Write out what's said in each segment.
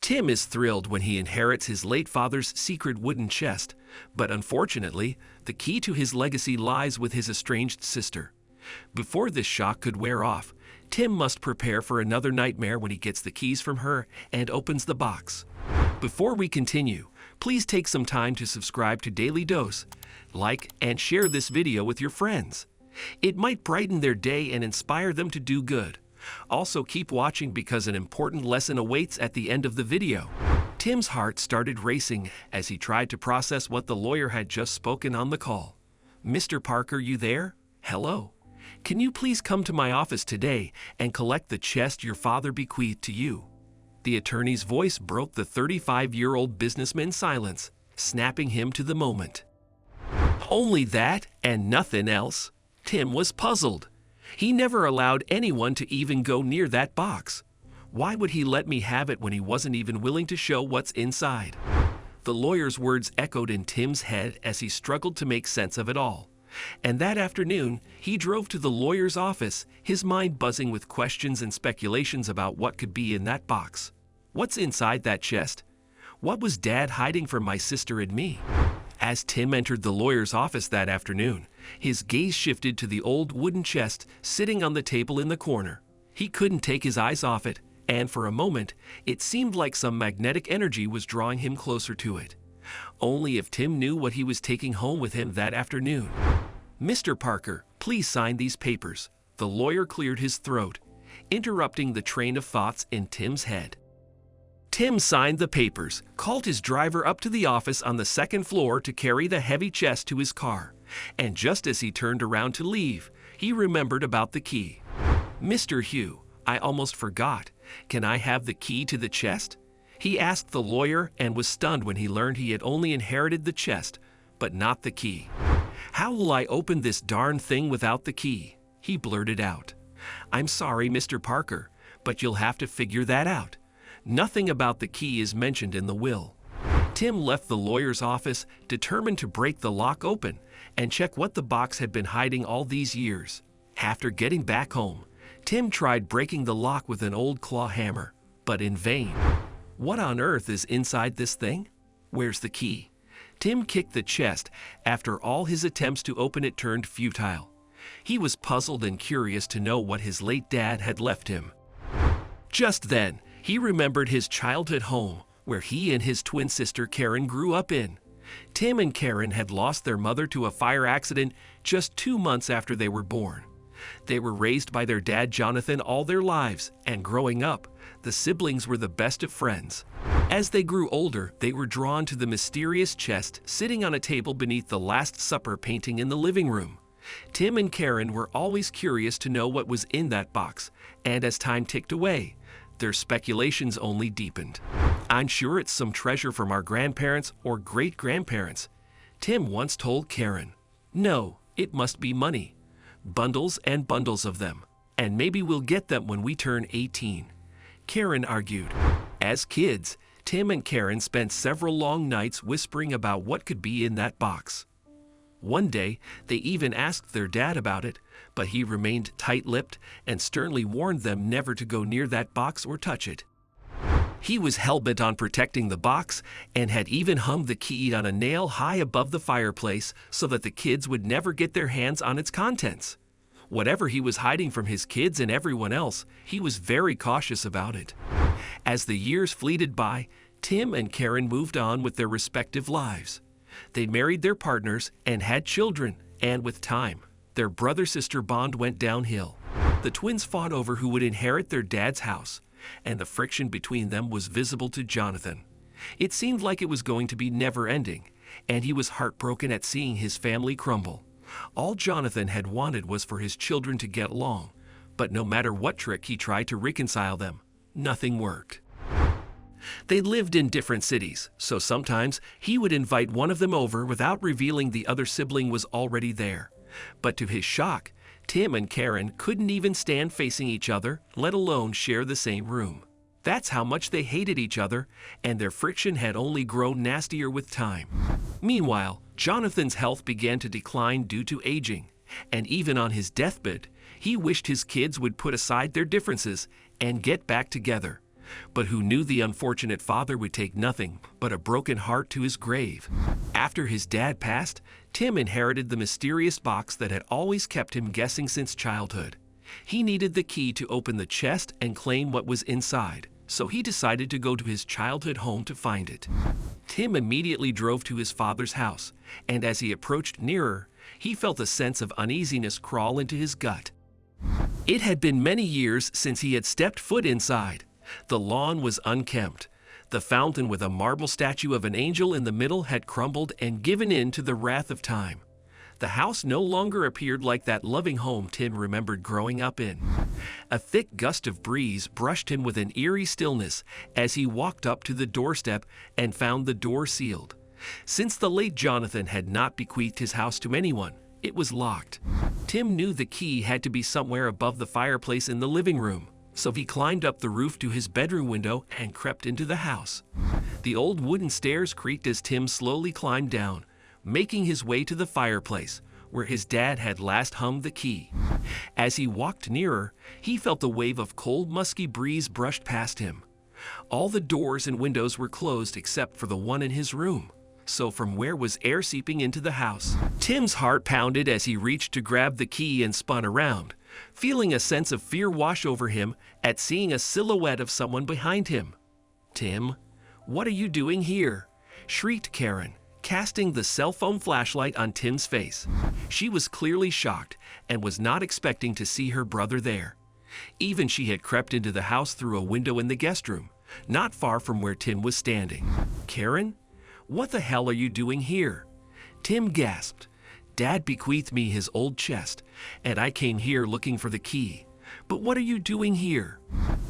Tim is thrilled when he inherits his late father's secret wooden chest, but unfortunately, the key to his legacy lies with his estranged sister. Before this shock could wear off, Tim must prepare for another nightmare when he gets the keys from her and opens the box. Before we continue, please take some time to subscribe to Dailydose, like and share this video with your friends. It might brighten their day and inspire them to do good. Also, keep watching because an important lesson awaits at the end of the video. Tim's heart started racing as he tried to process what the lawyer had just spoken on the call. "Mr. Parker, you there? Hello. Can you please come to my office today and collect the chest your father bequeathed to you?" The attorney's voice broke the 35-year-old businessman's silence, snapping him to the moment. Only that and nothing else? Tim was puzzled. He never allowed anyone to even go near that box. Why would he let me have it when he wasn't even willing to show what's inside? The lawyer's words echoed in Tim's head as he struggled to make sense of it all. And that afternoon, he drove to the lawyer's office, his mind buzzing with questions and speculations about what could be in that box. What's inside that chest? What was Dad hiding from my sister and me? As Tim entered the lawyer's office that afternoon, his gaze shifted to the old wooden chest sitting on the table in the corner. He couldn't take his eyes off it, and for a moment, it seemed like some magnetic energy was drawing him closer to it. Only if Tim knew what he was taking home with him that afternoon. "Mr. Parker, please sign these papers." The lawyer cleared his throat, interrupting the train of thoughts in Tim's head. Tim signed the papers, called his driver up to the office on the second floor to carry the heavy chest to his car, and just as he turned around to leave, he remembered about the key. "Mr. Hugh, I almost forgot. Can I have the key to the chest?" He asked the lawyer and was stunned when he learned he had only inherited the chest, but not the key. "How will I open this darn thing without the key?" he blurted out. "I'm sorry, Mr. Parker, but you'll have to figure that out. Nothing about the key is mentioned in the will." Tim left the lawyer's office, determined to break the lock open and check what the box had been hiding all these years. After getting back home, Tim tried breaking the lock with an old claw hammer, but in vain. What on earth is inside this thing? Where's the key? Tim kicked the chest after all his attempts to open it turned futile. He was puzzled and curious to know what his late dad had left him. Just then, he remembered his childhood home, where he and his twin sister Karen grew up in. Tim and Karen had lost their mother to a fire accident just 2 months after they were born. They were raised by their dad Jonathan all their lives, and growing up, the siblings were the best of friends. As they grew older, they were drawn to the mysterious chest sitting on a table beneath the Last Supper painting in the living room. Tim and Karen were always curious to know what was in that box, and as time ticked away, their speculations only deepened. "I'm sure it's some treasure from our grandparents or great-grandparents," Tim once told Karen. "No, it must be money. Bundles and bundles of them, and maybe we'll get them when we turn 18. Karen argued. As kids, Tim and Karen spent several long nights whispering about what could be in that box. One day, they even asked their dad about it, but he remained tight-lipped and sternly warned them never to go near that box or touch it. He was hell-bent on protecting the box and had even hung the key on a nail high above the fireplace so that the kids would never get their hands on its contents. Whatever he was hiding from his kids and everyone else, he was very cautious about it. As the years fleeted by, Tim and Karen moved on with their respective lives. They married their partners and had children, and with time, their brother-sister bond went downhill. The twins fought over who would inherit their dad's house, and the friction between them was visible to Jonathan. It seemed like it was going to be never-ending, and he was heartbroken at seeing his family crumble. All Jonathan had wanted was for his children to get along, but no matter what trick he tried to reconcile them, nothing worked. They lived in different cities, so sometimes he would invite one of them over without revealing the other sibling was already there. But to his shock, Tim and Karen couldn't even stand facing each other, let alone share the same room. That's how much they hated each other, and their friction had only grown nastier with time. Meanwhile, Jonathan's health began to decline due to aging, and even on his deathbed, he wished his kids would put aside their differences and get back together. but who knew the unfortunate father would take nothing but a broken heart to his grave. After his dad passed, Tim inherited the mysterious box that had always kept him guessing since childhood. He needed the key to open the chest and claim what was inside, so he decided to go to his childhood home to find it. Tim immediately drove to his father's house, and as he approached nearer, he felt a sense of uneasiness crawl into his gut. It had been many years since he had stepped foot inside. The lawn was unkempt. The fountain with a marble statue of an angel in the middle had crumbled and given in to the wrath of time. The house no longer appeared like that loving home Tim remembered growing up in. A thick gust of breeze brushed him with an eerie stillness as he walked up to the doorstep and found the door sealed. Since the late Jonathan had not bequeathed his house to anyone, it was locked. Tim knew the key had to be somewhere above the fireplace in the living room, so he climbed up the roof to his bedroom window and crept into the house. The old wooden stairs creaked as Tim slowly climbed down, making his way to the fireplace, where his dad had last hummed the key. As he walked nearer, he felt a wave of cold, musky breeze brushed past him. All the doors and windows were closed except for the one in his room. So from where was air seeping into the house? Tim's heart pounded as he reached to grab the key and spun around, feeling a sense of fear wash over him at seeing a silhouette of someone behind him. "Tim, what are you doing here?" shrieked Karen, casting the cell phone flashlight on Tim's face. She was clearly shocked and was not expecting to see her brother there. Even she had crept into the house through a window in the guest room, not far from where Tim was standing. "Karen? What the hell are you doing here?" Tim gasped. "Dad bequeathed me his old chest, and I came here looking for the key. But what are you doing here?"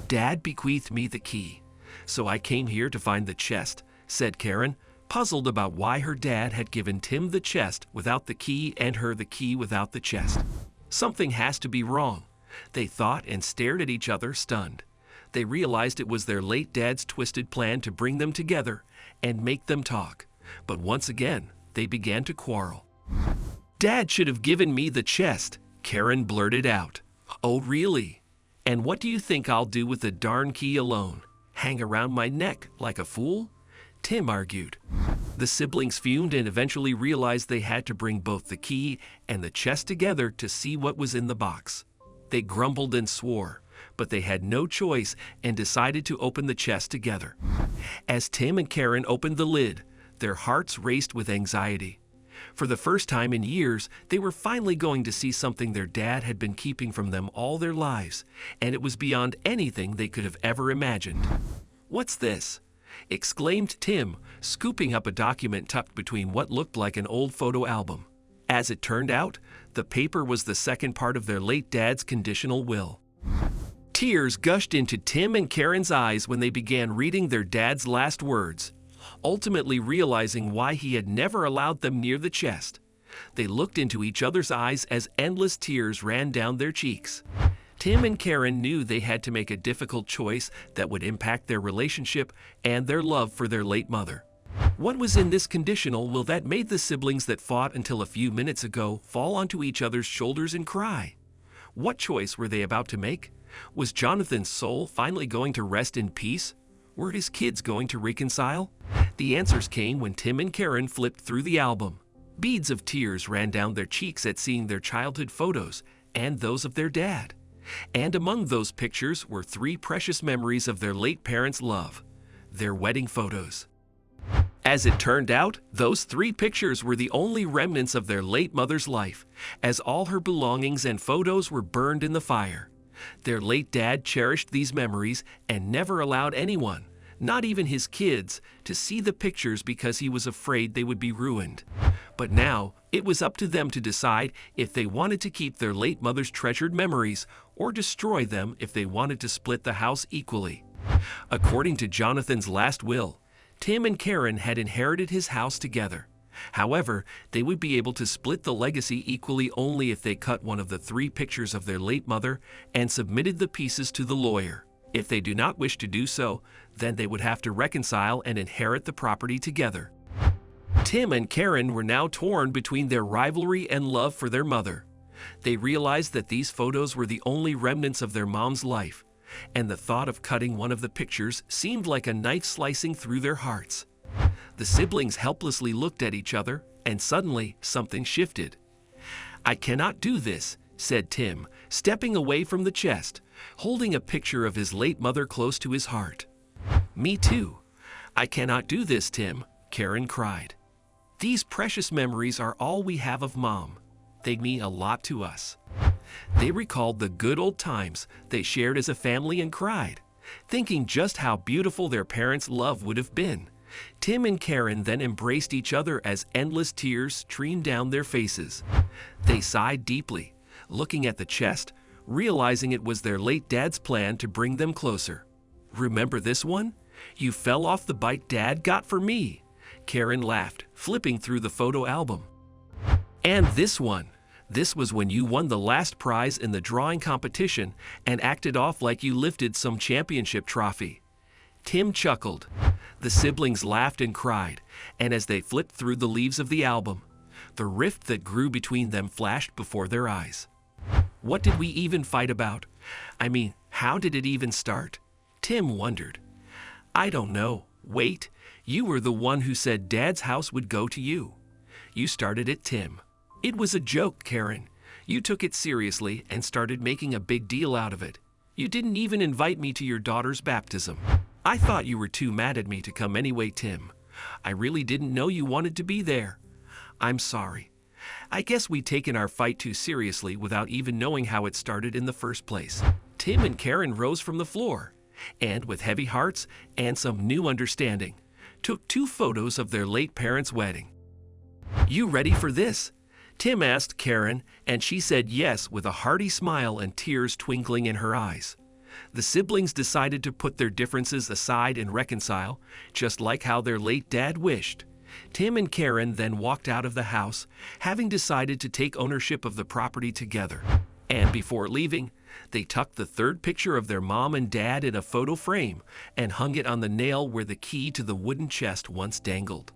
"Dad bequeathed me the key, so I came here to find the chest," said Karen, puzzled about why her dad had given Tim the chest without the key and her the key without the chest. Something has to be wrong, they thought, and stared at each other, stunned. They realized it was their late dad's twisted plan to bring them together and make them talk. But once again, they began to quarrel. "Dad should have given me the chest," Karen blurted out. "Oh, really? And what do you think I'll do with the darn key alone? Hang around my neck like a fool?" Tim argued. The siblings fumed and eventually realized they had to bring both the key and the chest together to see what was in the box. They grumbled and swore, but they had no choice and decided to open the chest together. As Tim and Karen opened the lid, their hearts raced with anxiety. For the first time in years, they were finally going to see something their dad had been keeping from them all their lives, and it was beyond anything they could have ever imagined. "What's this?" exclaimed Tim, scooping up a document tucked between what looked like an old photo album. As it turned out, the paper was the second part of their late dad's conditional will. Tears gushed into Tim and Karen's eyes when they began reading their dad's last words, ultimately realizing why he had never allowed them near the chest. They looked into each other's eyes as endless tears ran down their cheeks. Tim and Karen knew they had to make a difficult choice that would impact their relationship and their love for their late mother. What was in this conditional will that made the siblings that fought until a few minutes ago fall onto each other's shoulders and cry? What choice were they about to make? Was Jonathan's soul finally going to rest in peace? Were his kids going to reconcile? The answers came when Tim and Karen flipped through the album. Beads of tears ran down their cheeks at seeing their childhood photos and those of their dad. And among those pictures were 3 precious memories of their late parents' love, their wedding photos. As it turned out, those 3 pictures were the only remnants of their late mother's life, as all her belongings and photos were burned in the fire. Their late dad cherished these memories and never allowed anyone, not even his kids, to see the pictures because he was afraid they would be ruined. But now, it was up to them to decide if they wanted to keep their late mother's treasured memories or destroy them if they wanted to split the house equally. According to Jonathan's last will, Tim and Karen had inherited his house together. However, they would be able to split the legacy equally only if they cut one of the 3 pictures of their late mother and submitted the pieces to the lawyer. If they do not wish to do so, then they would have to reconcile and inherit the property together. Tim and Karen were now torn between their rivalry and love for their mother. They realized that these photos were the only remnants of their mom's life. and the thought of cutting one of the pictures seemed like a knife slicing through their hearts. The siblings helplessly looked at each other, and suddenly something shifted. "I cannot do this," said Tim, stepping away from the chest, holding a picture of his late mother close to his heart. "Me too. I cannot do this, Tim," Karen cried. "These precious memories are all we have of Mom. They mean a lot to us." They recalled the good old times they shared as a family and cried, thinking just how beautiful their parents' love would have been. Tim and Karen then embraced each other as endless tears streamed down their faces. They sighed deeply, looking at the chest, realizing it was their late dad's plan to bring them closer. "Remember this one? You fell off the bike Dad got for me," Karen laughed, flipping through the photo album. "And this one. This was when you won the last prize in the drawing competition and acted off like you lifted some championship trophy." Tim chuckled. The siblings laughed and cried, and as they flipped through the leaves of the album, the rift that grew between them flashed before their eyes. What did we even fight about? I mean, how did it even start? Tim wondered. "I don't know. Wait, you were the one who said Dad's house would go to you. You started it, Tim." "It was a joke, Karen. You took it seriously and started making a big deal out of it. You didn't even invite me to your daughter's baptism." "I thought you were too mad at me to come anyway, Tim. I really didn't know you wanted to be there. I'm sorry. I guess we'd taken our fight too seriously without even knowing how it started in the first place." Tim and Karen rose from the floor, and with heavy hearts and some new understanding, took 2 photos of their late parents' wedding. "You ready for this?" Tim asked Karen, and she said yes with a hearty smile and tears twinkling in her eyes. The siblings decided to put their differences aside and reconcile, just like how their late dad wished. Tim and Karen then walked out of the house, having decided to take ownership of the property together. And before leaving, they tucked the 3rd picture of their mom and dad in a photo frame and hung it on the nail where the key to the wooden chest once dangled.